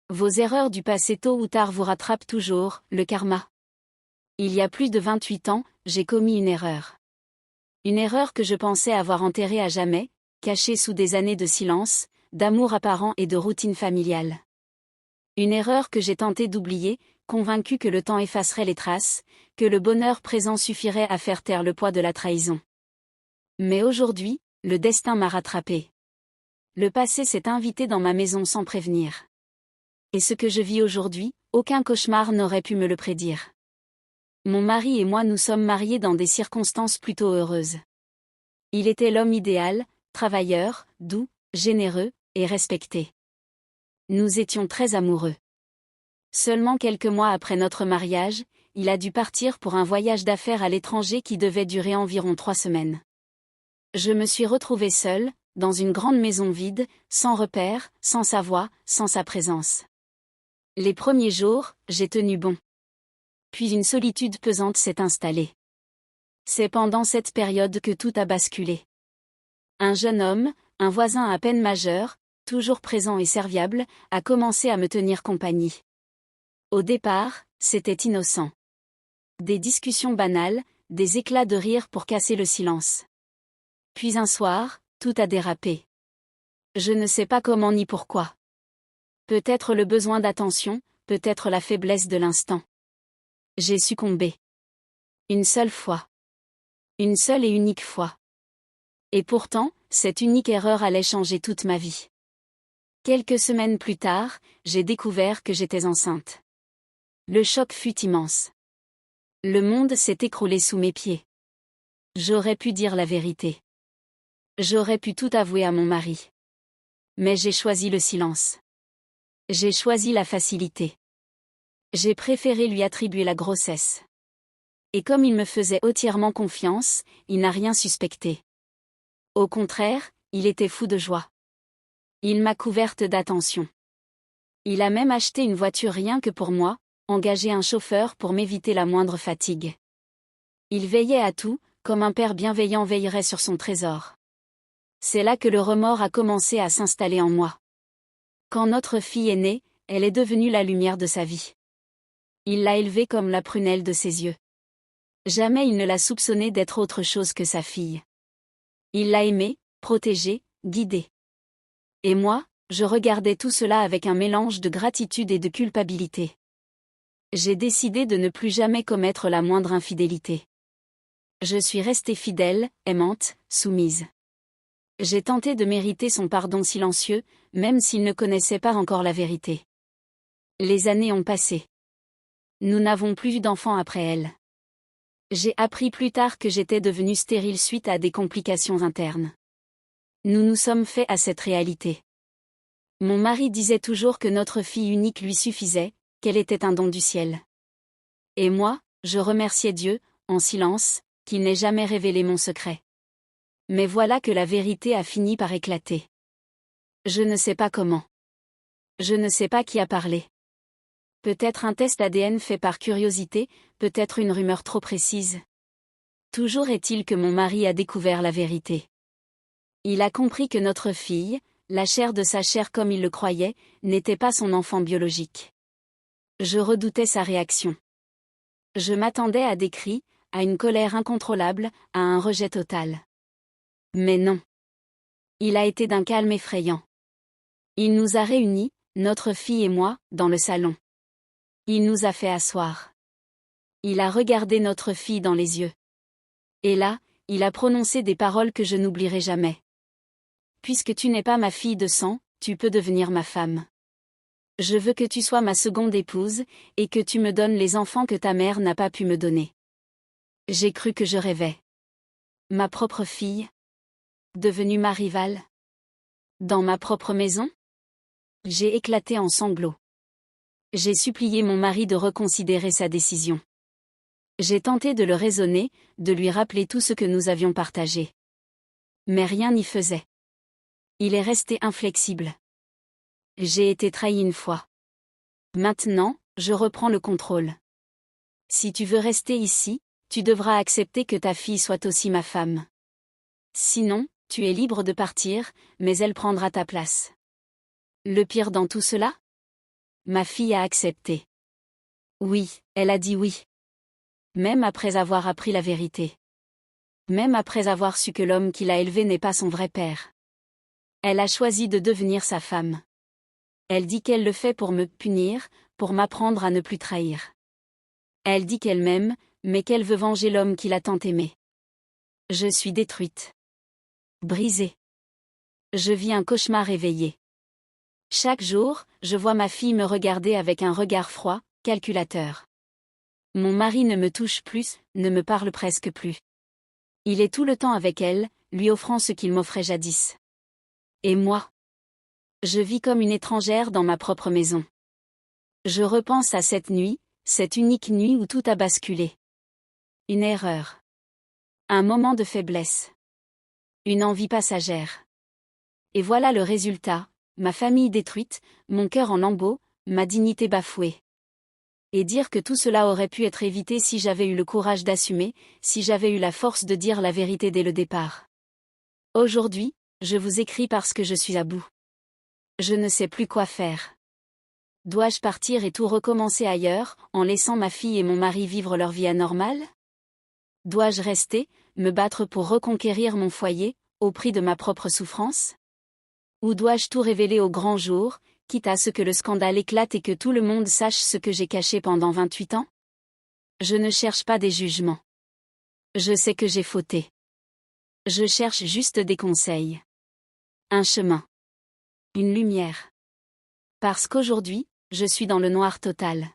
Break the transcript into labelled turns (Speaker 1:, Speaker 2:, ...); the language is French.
Speaker 1: Vos erreurs du passé tôt ou tard vous rattrapent toujours, le karma. Il y a plus de 28 ans, j'ai commis une erreur. Une erreur que je pensais avoir enterrée à jamais, cachée sous des années de silence, d'amour apparent et de routine familiale. Une erreur que j'ai tenté d'oublier, convaincu que le temps effacerait les traces, que le bonheur présent suffirait à faire taire le poids de la trahison. Mais aujourd'hui, le destin m'a rattrapé. Le passé s'est invité dans ma maison sans prévenir. Et ce que je vis aujourd'hui, aucun cauchemar n'aurait pu me le prédire. Mon mari et moi nous sommes mariés dans des circonstances plutôt heureuses. Il était l'homme idéal, travailleur, doux, généreux, et respecté. Nous étions très amoureux. Seulement quelques mois après notre mariage, il a dû partir pour un voyage d'affaires à l'étranger qui devait durer environ 3 semaines. Je me suis retrouvée seule, dans une grande maison vide, sans repère, sans sa voix, sans sa présence. Les premiers jours, j'ai tenu bon. Puis une solitude pesante s'est installée. C'est pendant cette période que tout a basculé. Un jeune homme, un voisin à peine majeur, toujours présent et serviable, a commencé à me tenir compagnie. Au départ, c'était innocent. Des discussions banales, des éclats de rire pour casser le silence. Puis un soir, tout a dérapé. Je ne sais pas comment ni pourquoi. Peut-être le besoin d'attention, peut-être la faiblesse de l'instant. J'ai succombé. Une seule fois. Une seule et unique fois. Et pourtant, cette unique erreur allait changer toute ma vie. Quelques semaines plus tard, j'ai découvert que j'étais enceinte. Le choc fut immense. Le monde s'est écroulé sous mes pieds. J'aurais pu dire la vérité. J'aurais pu tout avouer à mon mari. Mais j'ai choisi le silence. J'ai choisi la facilité. J'ai préféré lui attribuer la grossesse. Et comme il me faisait entièrement confiance, il n'a rien suspecté. Au contraire, il était fou de joie. Il m'a couverte d'attention. Il a même acheté une voiture rien que pour moi, engagé un chauffeur pour m'éviter la moindre fatigue. Il veillait à tout, comme un père bienveillant veillerait sur son trésor. C'est là que le remords a commencé à s'installer en moi. Quand notre fille est née, elle est devenue la lumière de sa vie. Il l'a élevée comme la prunelle de ses yeux. Jamais il ne l'a soupçonnée d'être autre chose que sa fille. Il l'a aimée, protégée, guidée. Et moi, je regardais tout cela avec un mélange de gratitude et de culpabilité. J'ai décidé de ne plus jamais commettre la moindre infidélité. Je suis restée fidèle, aimante, soumise. J'ai tenté de mériter son pardon silencieux, même s'il ne connaissait pas encore la vérité. Les années ont passé. Nous n'avons plus eu d'enfants après elle. J'ai appris plus tard que j'étais devenue stérile suite à des complications internes. Nous nous sommes faits à cette réalité. Mon mari disait toujours que notre fille unique lui suffisait, qu'elle était un don du ciel. Et moi, je remerciais Dieu, en silence, qu'il n'ait jamais révélé mon secret. Mais voilà que la vérité a fini par éclater. Je ne sais pas comment. Je ne sais pas qui a parlé. Peut-être un test ADN fait par curiosité, peut-être une rumeur trop précise. Toujours est-il que mon mari a découvert la vérité. Il a compris que notre fille, la chair de sa chair comme il le croyait, n'était pas son enfant biologique. Je redoutais sa réaction. Je m'attendais à des cris, à une colère incontrôlable, à un rejet total. Mais non. Il a été d'un calme effrayant. Il nous a réunis, notre fille et moi, dans le salon. Il nous a fait asseoir. Il a regardé notre fille dans les yeux. Et là, il a prononcé des paroles que je n'oublierai jamais. Puisque tu n'es pas ma fille de sang, tu peux devenir ma femme. Je veux que tu sois ma seconde épouse, et que tu me donnes les enfants que ta mère n'a pas pu me donner. J'ai cru que je rêvais. Ma propre fille, devenue ma rivale. Dans ma propre maison? J'ai éclaté en sanglots. J'ai supplié mon mari de reconsidérer sa décision. J'ai tenté de le raisonner, de lui rappeler tout ce que nous avions partagé. Mais rien n'y faisait. Il est resté inflexible. J'ai été trahi une fois. Maintenant, je reprends le contrôle. Si tu veux rester ici, tu devras accepter que ta fille soit aussi ma femme. Sinon, tu es libre de partir, mais elle prendra ta place. Le pire dans tout cela? ma fille a accepté. Oui, elle a dit oui. Même après avoir appris la vérité. Même après avoir su que l'homme qui l'a élevée n'est pas son vrai père. Elle a choisi de devenir sa femme. Elle dit qu'elle le fait pour me punir, pour m'apprendre à ne plus trahir. Elle dit qu'elle m'aime, mais qu'elle veut venger l'homme qui l'a tant aimée. Je suis détruite. Brisée. Je vis un cauchemar éveillé. Chaque jour, je vois ma fille me regarder avec un regard froid, calculateur. Mon mari ne me touche plus, ne me parle presque plus. Il est tout le temps avec elle, lui offrant ce qu'il m'offrait jadis. Et moi? Je vis comme une étrangère dans ma propre maison. Je repense à cette nuit, cette unique nuit où tout a basculé. Une erreur. Un moment de faiblesse. Une envie passagère. Et voilà le résultat, ma famille détruite, mon cœur en lambeaux, ma dignité bafouée. Et dire que tout cela aurait pu être évité si j'avais eu le courage d'assumer, si j'avais eu la force de dire la vérité dès le départ. Aujourd'hui, je vous écris parce que je suis à bout. Je ne sais plus quoi faire. Dois-je partir et tout recommencer ailleurs, en laissant ma fille et mon mari vivre leur vie anormale? Dois-je rester, me battre pour reconquérir mon foyer, au prix de ma propre souffrance? Ou dois-je tout révéler au grand jour, quitte à ce que le scandale éclate et que tout le monde sache ce que j'ai caché pendant 28 ans? Je ne cherche pas des jugements. Je sais que j'ai fauté. Je cherche juste des conseils. Un chemin. Une lumière. Parce qu'aujourd'hui, je suis dans le noir total.